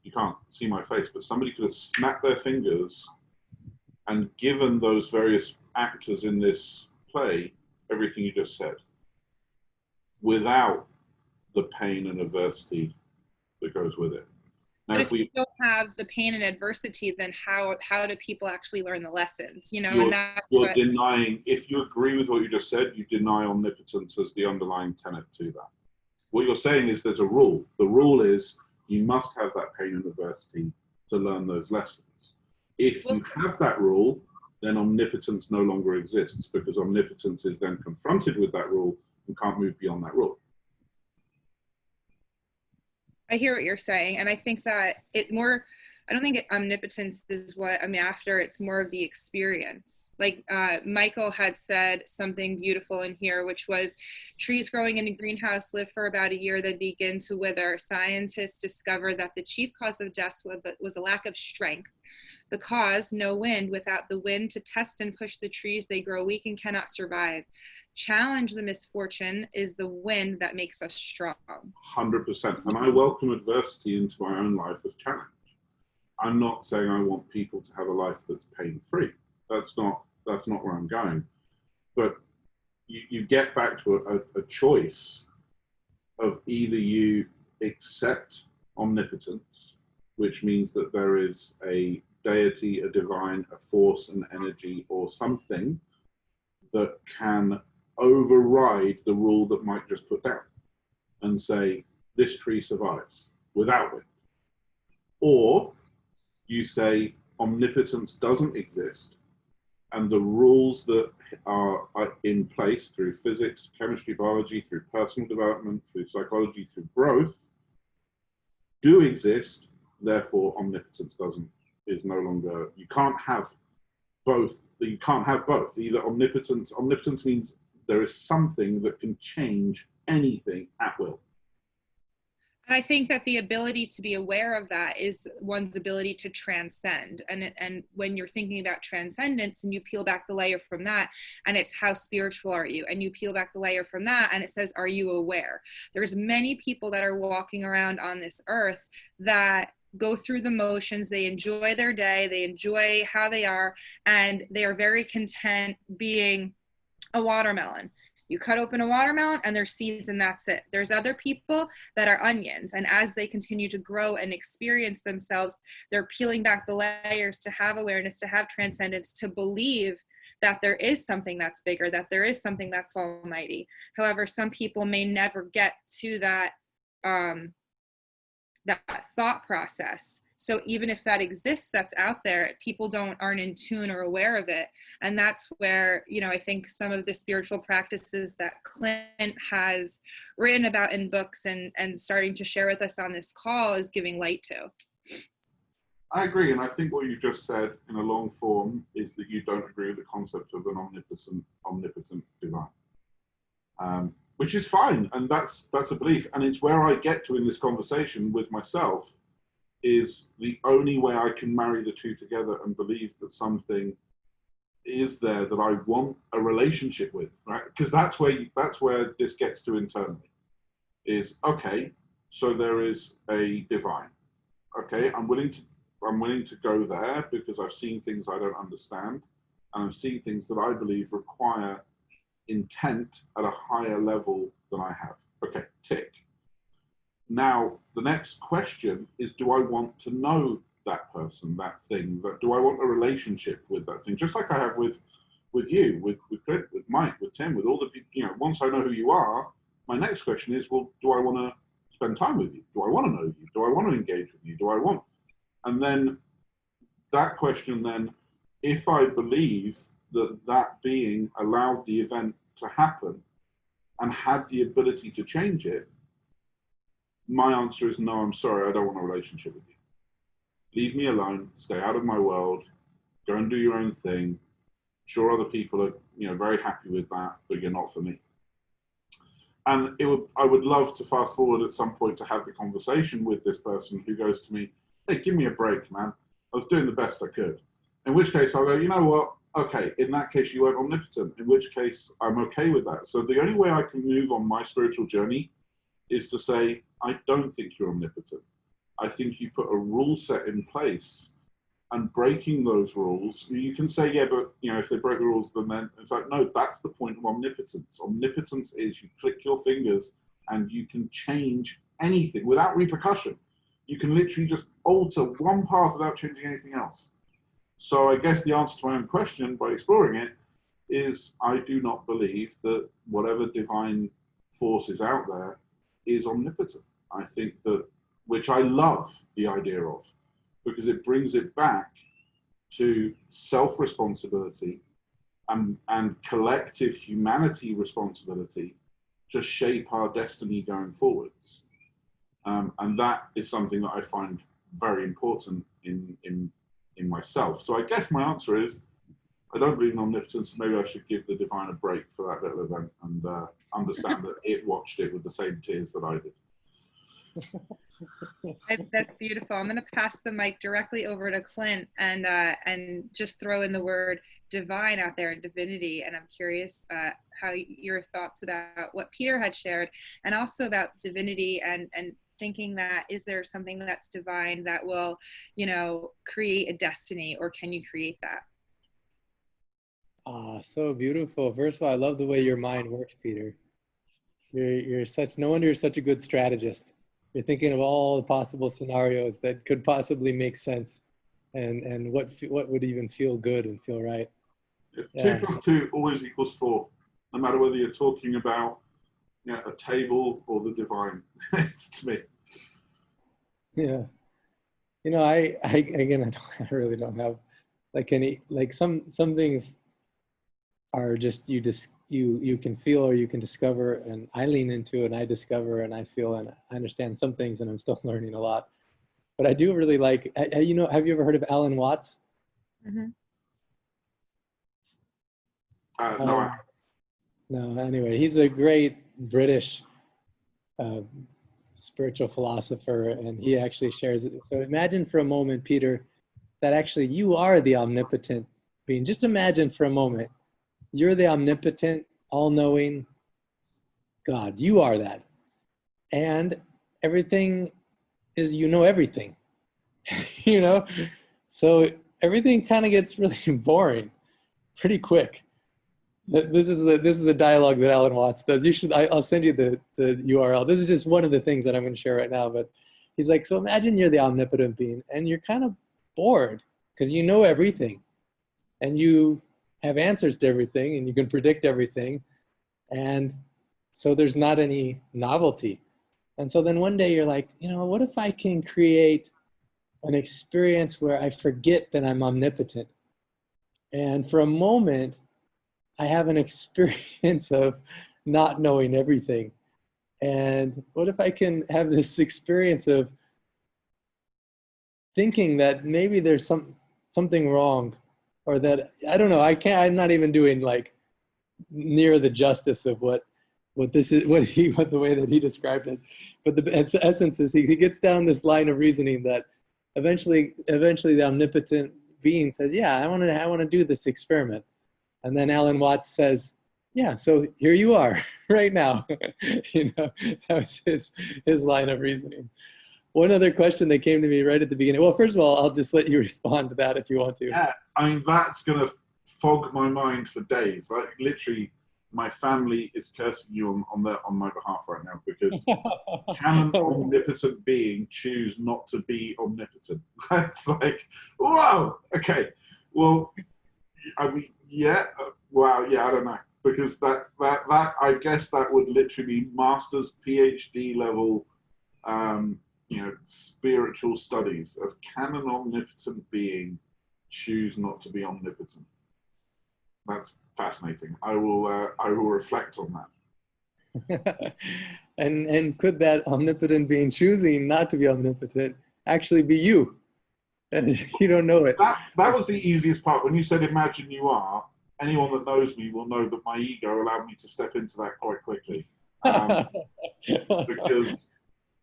you can't see my face, but somebody could have snapped their fingers and given those various actors in this play everything you just said, without the pain and adversity that goes with it. Now, but if we don't have the pain and adversity, then how do people actually learn the lessons? You know, you're denying. If you agree with what you just said, you deny omnipotence as the underlying tenet to that. What you're saying is there's a rule. The rule is you must have that pain and adversity to learn those lessons. If you have that rule, then omnipotence no longer exists, because omnipotence is then confronted with that rule and can't move beyond that rule. I hear what you're saying, and I think that I don't think omnipotence is what I'm after. It's more of the experience. Like Michael had said something beautiful in here, which was, trees growing in a greenhouse live for about a year, then begin to wither. Scientists discovered that the chief cause of death was a lack of strength. The cause, no wind. Without the wind to test and push the trees, they grow weak and cannot survive. Challenge the misfortune is the wind that makes us strong. 100%. And I welcome adversity into my own life as challenge. I'm not saying I want people to have a life that's pain-free. That's not where I'm going. But you get back to a choice of either you accept omnipotence, which means that there is a deity, a divine, a force, an energy, or something that can override the rule that Mike just put down and say, this tree survives without wind. Or you say omnipotence doesn't exist, and the rules that are in place through physics, chemistry, biology, through personal development, through psychology, through growth, do exist. Therefore, omnipotence is no longer, you can't have both. You can't have both. Either omnipotence means there is something that can change anything at will. And I think that the ability to be aware of that is one's ability to transcend. And when you're thinking about transcendence and you peel back the layer from that, and it's how spiritual are you? And you peel back the layer from that and it says, are you aware? There's many people that are walking around on this earth that go through the motions. They enjoy their day. They enjoy how they are. And they are very content being a watermelon. You cut open a watermelon and there's seeds and that's it. There's other people that are onions, and as they continue to grow and experience themselves, they're peeling back the layers to have awareness, to have transcendence, to believe that there is something that's bigger, that there is something that's almighty. However, some people may never get to that that thought process. So even if that exists, that's out there, people aren't in tune or aware of it. And that's where, you know, I think some of the spiritual practices that Clint has written about in books and starting to share with us on this call is giving light to. I agree, and I think what you just said in a long form is that you don't agree with the concept of an omnipotent divine, which is fine, and that's a belief, and it's where I get to in this conversation with myself. Is the only way I can marry the two together and believe that something is there that I want a relationship with, right? Because that's where this gets to internally. Is okay, so there is a divine. Okay, I'm willing to go there because I've seen things I don't understand, and I've seen things that I believe require intent at a higher level than I have. Okay, tick. Now, the next question is, do I want to know that person, that thing? Do I want a relationship with that thing? Just like I have with you, with Clint, with Mike, with Tim, with all the people, you know, once I know who you are, my next question is, well, do I want to spend time with you? Do I want to know you? Do I want to engage with you? Do I want? And then that question then, if I believe that that being allowed the event to happen and had the ability to change it, my answer is no, I'm sorry, I don't want a relationship with you. Leave me alone, stay out of my world, go and do your own thing. Sure, other people are, you know, very happy with that, but you're not for me. And I would love to fast forward at some point to have the conversation with this person who goes to me, hey, give me a break, man. I was doing the best I could. In which case I'll go, you know what? Okay, in that case you weren't omnipotent, in which case I'm okay with that. So the only way I can move on my spiritual journey is to say, I don't think you're omnipotent. I think you put a rule set in place, and breaking those rules, you can say, yeah, but you know, if they break the rules, then it's like, no, that's the point of omnipotence. Omnipotence is you click your fingers and you can change anything without repercussion. You can literally just alter one path without changing anything else. So I guess the answer to my own question by exploring it is I do not believe that whatever divine force is out there is omnipotent. I think that, which I love the idea of, because it brings it back to self-responsibility and collective humanity responsibility to shape our destiny going forwards. And that is something that I find very important in myself. So I guess my answer is, I don't believe in omnipotence. Maybe I should give the divine a break for that little event and understand that it watched it with the same tears that I did. That's beautiful. I'm going to pass the mic directly over to Clint and just throw in the word divine out there and divinity. And I'm curious how your thoughts about what Peter had shared, and also about divinity and thinking that, is there something that's divine that will, you know, create a destiny, or can you create that? So beautiful. First of all, I love the way your mind works, Peter. You're such, no wonder you're such a good strategist. You're thinking of all the possible scenarios that could possibly make sense, and what would even feel good and feel right. Yeah. 2 + 2 always equals 4, no matter whether you're talking about, you know, a table or the divine. It's to me. Yeah. You know, I really don't have like any, like some things are just you can feel or you can discover, and I lean into and I discover and I feel and I understand some things, and I'm still learning a lot. But I do really like, you know, have you ever heard of Alan Watts? Mm-hmm. No. No, anyway, he's a great British spiritual philosopher, and he actually shares it. So imagine for a moment, Peter, that actually you are the omnipotent being. Just imagine for a moment, you're the omnipotent, all-knowing God. You are that. And everything is, you know, everything, you know? So everything kind of gets really boring pretty quick. This is the dialogue that Alan Watts does. You should, I'll send you the URL. This is just one of the things that I'm going to share right now, but he's like, so imagine you're the omnipotent being and you're kind of bored because you know everything, and you have answers to everything and you can predict everything. And so there's not any novelty. And so then one day you're like, you know, what if I can create an experience where I forget that I'm omnipotent? And for a moment, I have an experience of not knowing everything. And what if I can have this experience of thinking that maybe there's something wrong, or that I don't know, I'm not even doing like near the justice of what this is, what the way that he described it. But the essence is he gets down this line of reasoning that eventually the omnipotent being says, yeah, I want to do this experiment. And then Alan Watts says, yeah, so here you are right now. You know, that was his line of reasoning. One other question that came to me right at the beginning. Well, first of all, I'll just let you respond to that if you want to. Yeah, I mean, that's going to fog my mind for days. Like, literally, my family is cursing you on my behalf right now, because can an omnipotent being choose not to be omnipotent? That's like, whoa, okay. Well, I mean, yeah, wow, yeah, I don't know. Because that I guess that would literally be master's, PhD level, you know, spiritual studies of, can an omnipotent being choose not to be omnipotent? That's fascinating. I will reflect on that. And could that omnipotent being choosing not to be omnipotent actually be you? And you don't know it. That was the easiest part. When you said, imagine you are, anyone that knows me will know that my ego allowed me to step into that quite quickly. Because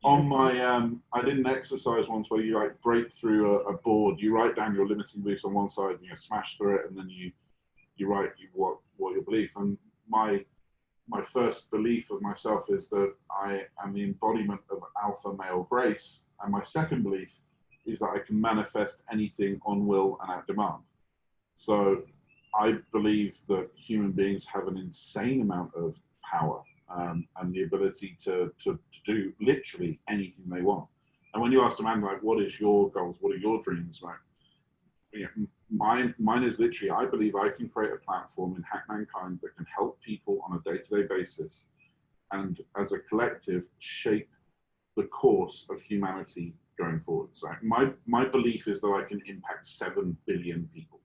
on my, I did an exercise once where you like break through a board, you write down your limiting beliefs on one side, and you smash through it, and then you write what your belief. And my first belief of myself is that I am the embodiment of alpha male grace, and my second belief is that I can manifest anything on will and at demand. So I believe that human beings have an insane amount of power, and the ability to do literally anything they want. And when you ask a man, like, what is your goals? What are your dreams? Right? You know, mine is literally, I believe I can create a platform in Hack Mankind that can help people on a day-to-day basis, and as a collective shape the course of humanity going forward. So my belief is that I can impact 7 billion people.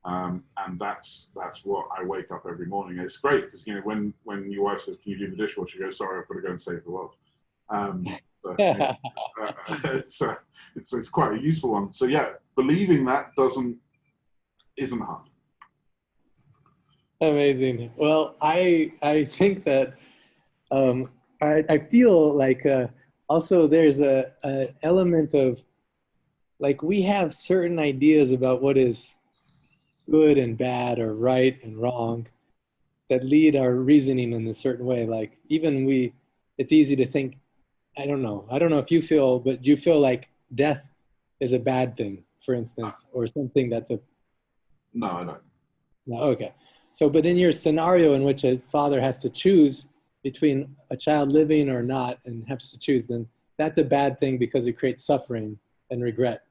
And that's what I wake up every morning. It's great because, you know, when your wife says, "Can you do the dishwasher?" You go, "Sorry, I've got to go and save the world." So it's quite a useful one. So yeah, believing that isn't hard. Amazing. Well, I think that I feel like also there's a element of, like, we have certain ideas about what is good and bad or right and wrong that lead our reasoning in a certain way. Like, even it's easy to think, I don't know if you feel, but do you feel like death is a bad thing, for instance, or something that's a... No, I don't. No, okay. So, but in your scenario in which a father has to choose between a child living or not and has to choose, then that's a bad thing because it creates suffering and regret.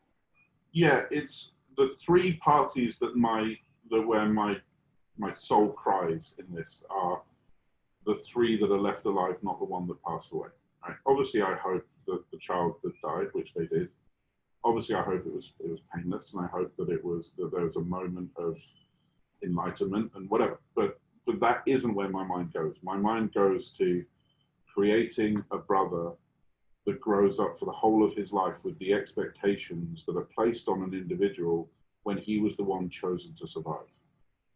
Yeah, it's the three parties where my soul cries in this are the three that are left alive, not the one that passed away. Right? Obviously, I hope that the child that died, which they did, obviously I hope it was painless, and I hope that there was a moment of enlightenment and whatever. But that isn't where my mind goes. My mind goes to creating a brother that grows up for the whole of his life with the expectations that are placed on an individual when he was the one chosen to survive.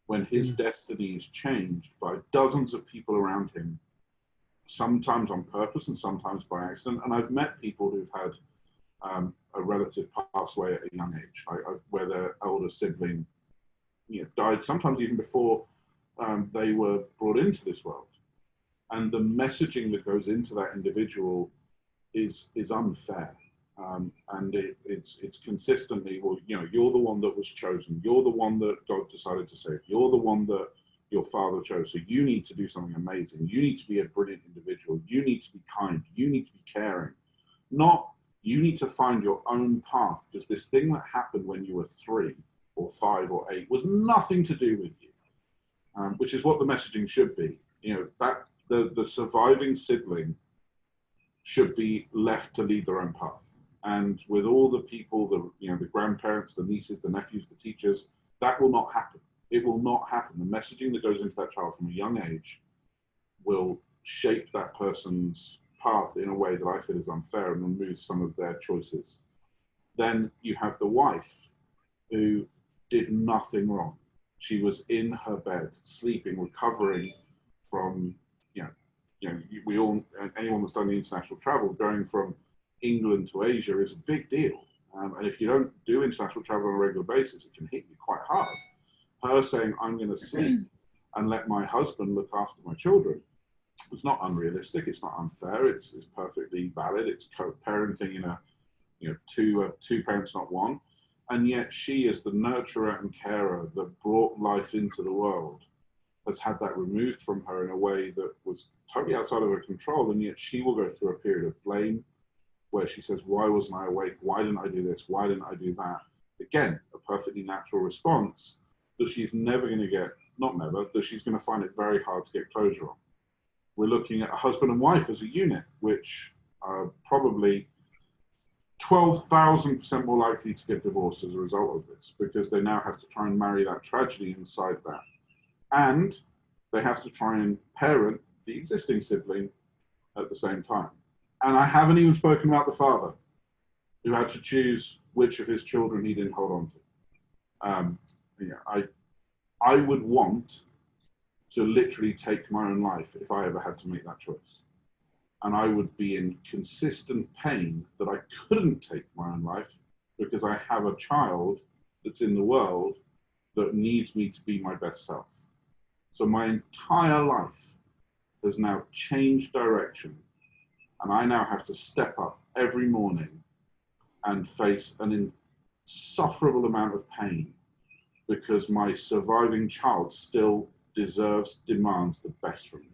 When his destiny is changed by dozens of people around him, sometimes on purpose and sometimes by accident. And I've met people who've had a relative pass away at a young age, where their elder sibling, you know, died sometimes even before they were brought into this world. And the messaging that goes into that individual is unfair. And it's consistently, well, you know, you're the one that was chosen. You're the one that God decided to save. You're the one that your father chose. So you need to do something amazing. You need to be a brilliant individual. You need to be kind. You need to be caring. Not, you need to find your own path, because this thing that happened when you were 3 or 5 or 8 was nothing to do with you. which is what the messaging should be. You know, that the surviving sibling should be left to lead their own path. And with all the people, the grandparents, the nieces, the nephews, the teachers, that will not happen. It will not happen. The messaging that goes into that child from a young age will shape that person's path in a way that I feel is unfair and removes some of their choices. Then you have the wife who did nothing wrong. She was in her bed, sleeping, recovering from, we all, anyone that's done the international travel, going from England to Asia is a big deal. And if you don't do international travel on a regular basis, it can hit you quite hard. Her saying, I'm going to sleep and let my husband look after my children, it's not unrealistic. It's not unfair. It's perfectly valid. It's co-parenting in two parents, not one. And yet she, as the nurturer and carer that brought life into the world, has had that removed from her in a way that was totally outside of her control. And yet she will go through a period of blame where she says, why wasn't I awake? Why didn't I do this? Why didn't I do that? Again, a perfectly natural response that she's never going to get, not never, that she's going to find it very hard to get closure on. We're looking at a husband and wife as a unit, which are probably 12,000% more likely to get divorced as a result of this, because they now have to try and marry that tragedy inside that. And they have to try and parent the existing sibling at the same time. And I haven't even spoken about the father, who had to choose which of his children he didn't hold on to. I would want to literally take my own life if I ever had to make that choice. And I would be in consistent pain that I couldn't take my own life because I have a child that's in the world that needs me to be my best self. So my entire life has now changed direction, and I now have to step up every morning and face an insufferable amount of pain because my surviving child still demands the best from me.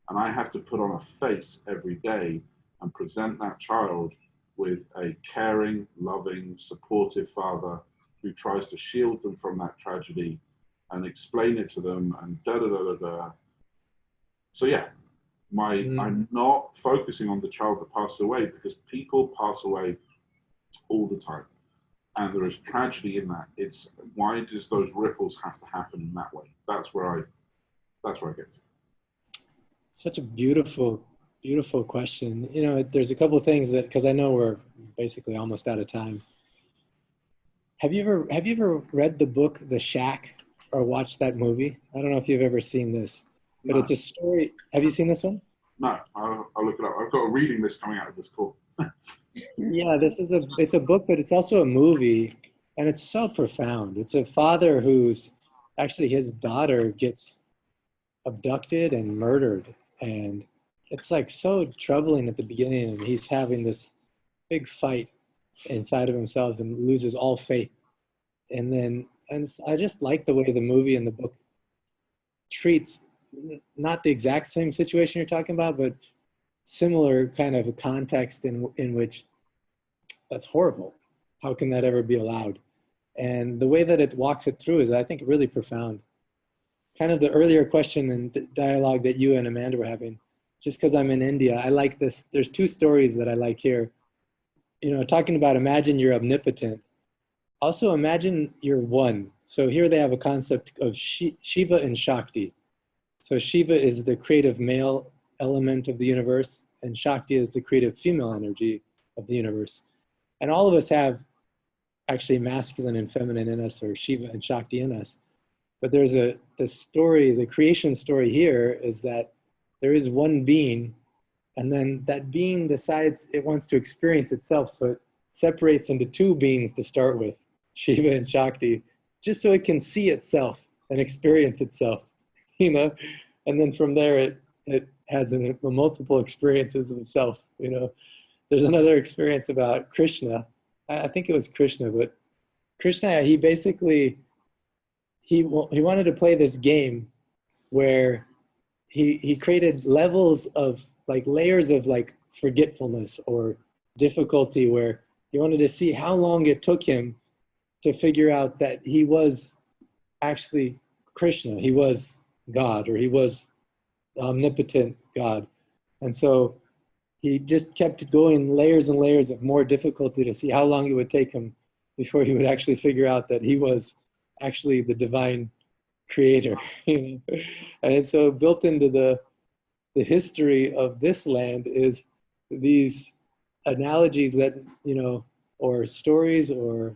And I have to put on a face every day and present that child with a caring, loving, supportive father who tries to shield them from that tragedy and explain it to them and da-da-da-da-da. So yeah, I'm not focusing on the child that passed away because people pass away all the time. And there is tragedy in that. It's why does those ripples have to happen in that way? That's where I get to. Such a beautiful, beautiful question. You know, there's a couple of things that, because I know we're basically almost out of time. Have you ever read the book The Shack or watched that movie? I don't know if you've ever seen this, but no. It's a story. Have you seen this one? No, I'll look it up. I've got a reading list coming out of this call. Yeah, it's a book, but it's also a movie, and it's so profound. It's a father who's actually, his daughter gets abducted and murdered, and it's like so troubling at the beginning, and he's having this big fight inside of himself and loses all faith. And I just like the way the movie and the book treats not the exact same situation you're talking about, but similar kind of a context in which that's horrible. How can that ever be allowed? And the way that it walks it through is, I think, really profound. Kind of the earlier question and dialogue that you and Amanda were having, just because I'm in India, I like this. There's two stories that I like here. You know, talking about imagine you're omnipotent. Also imagine you're one. So here they have a concept of Shiva and Shakti. So Shiva is the creative male element of the universe, and Shakti is the creative female energy of the universe. And all of us have actually masculine and feminine in us, or Shiva and Shakti in us. But there's the story, the creation story here is that there is one being, and then that being decides it wants to experience itself. So it separates into two beings to start with, Shiva and Shakti, just so it can see itself and experience itself, you know? And then from there, it has multiple experiences of self, you know? There's another experience about Krishna. I think it was Krishna, but Krishna, he basically, he wanted to play this game where he created levels of, like, layers of, like, forgetfulness or difficulty, where he wanted to see how long it took him to figure out that he was actually Krishna. He was God, or he was omnipotent God. And so he just kept going layers and layers of more difficulty to see how long it would take him before he would actually figure out that he was actually the divine creator. And so built into the history of this land is these analogies that, or stories, or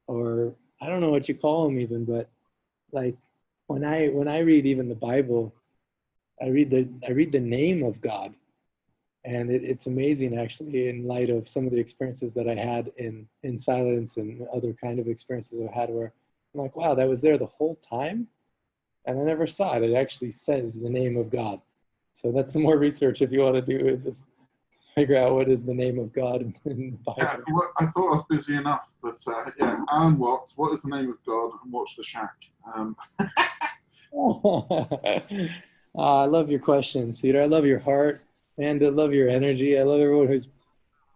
I don't know what you call them even, but like when I read even the Bible, I read the name of God. And it's amazing, actually, in light of some of the experiences that I had in silence and other kind of experiences I've had, where I'm like, wow, that was there the whole time, and I never saw it. It actually says the name of God. So that's some more research if you want to do it. Just figure out what is the name of God in the Yeah, Bible. well, I thought I was busy enough, but yeah, Alan Watts, what is the name of God, and what's the shack? I love your question, Cedar. I love your heart, and I love your energy. I love everyone who's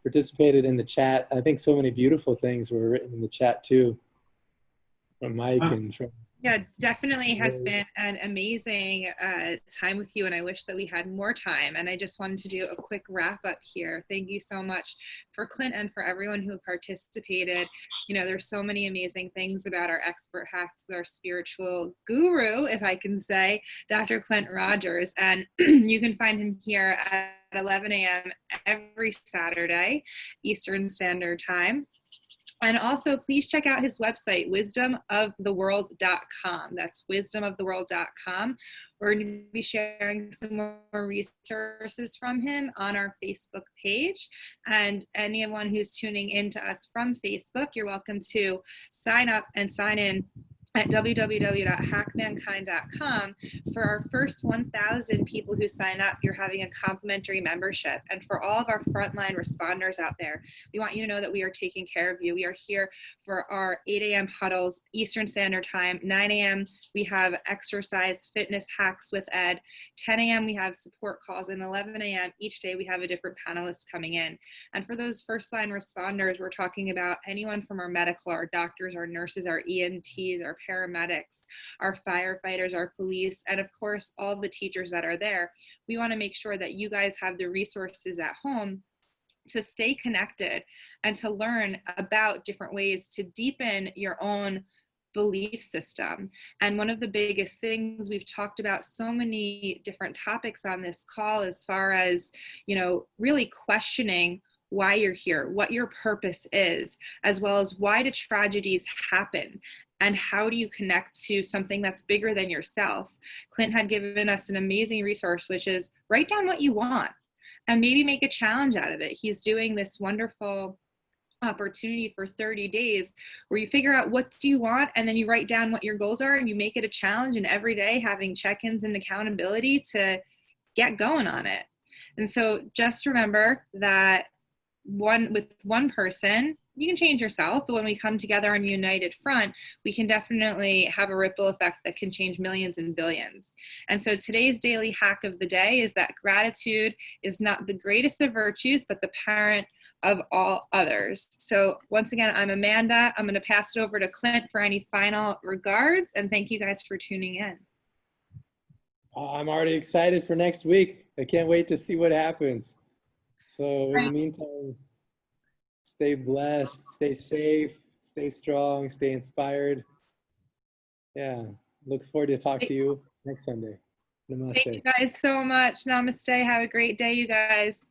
participated in the chat. I think so many beautiful things were written in the chat too, from Mike and from. Yeah, definitely has been an amazing time with you, and I wish that we had more time. And I just wanted to do a quick wrap up here. Thank you so much for Clint and for everyone who participated. There's so many amazing things about our expert hacks, our spiritual guru, if I can say, Dr. Clint Rogers. And you can find him here at 11 a.m. every Saturday, Eastern Standard Time. And also, please check out his website, wisdomoftheworld.com. That's wisdomoftheworld.com. We're going to be sharing some more resources from him on our Facebook page. And anyone who's tuning in to us from Facebook, you're welcome to sign up and sign in at www.hackmankind.com. For our first 1,000 people who sign up, you're having a complimentary membership. And for all of our frontline responders out there, we want you to know that we are taking care of you. We are here for our 8 a.m. huddles, Eastern Standard Time. 9 a.m. we have exercise fitness hacks with Ed. 10 a.m. we have support calls, and 11 a.m. each day we have a different panelist coming in. And for those first line responders, we're talking about anyone from our medical, our doctors, our nurses, our EMTs, our paramedics, our firefighters, our police, and of course, all the teachers that are there. We want to make sure that you guys have the resources at home to stay connected and to learn about different ways to deepen your own belief system. And one of the biggest things, we've talked about so many different topics on this call, as far as, really questioning why you're here, what your purpose is, as well as why do tragedies happen, and how do you connect to something that's bigger than yourself. Clint had given us an amazing resource, which is write down what you want and maybe make a challenge out of it. He's doing this wonderful opportunity for 30 days where you figure out what do you want, and then you write down what your goals are, and you make it a challenge, and every day having check-ins and accountability to get going on it. And so just remember that with one person, you can change yourself, but when we come together on a united front, we can definitely have a ripple effect that can change millions and billions. And so today's daily hack of the day is that gratitude is not the greatest of virtues, but the parent of all others. So once again, I'm Amanda. I'm going to pass it over to Clint for any final regards, and thank you guys for tuning in. I'm already excited for next week. I can't wait to see what happens. So in the meantime, stay blessed, stay safe, stay strong, stay inspired. Yeah, look forward to talk to you next Sunday. Namaste. Thank you guys so much. Namaste. Have a great day, you guys.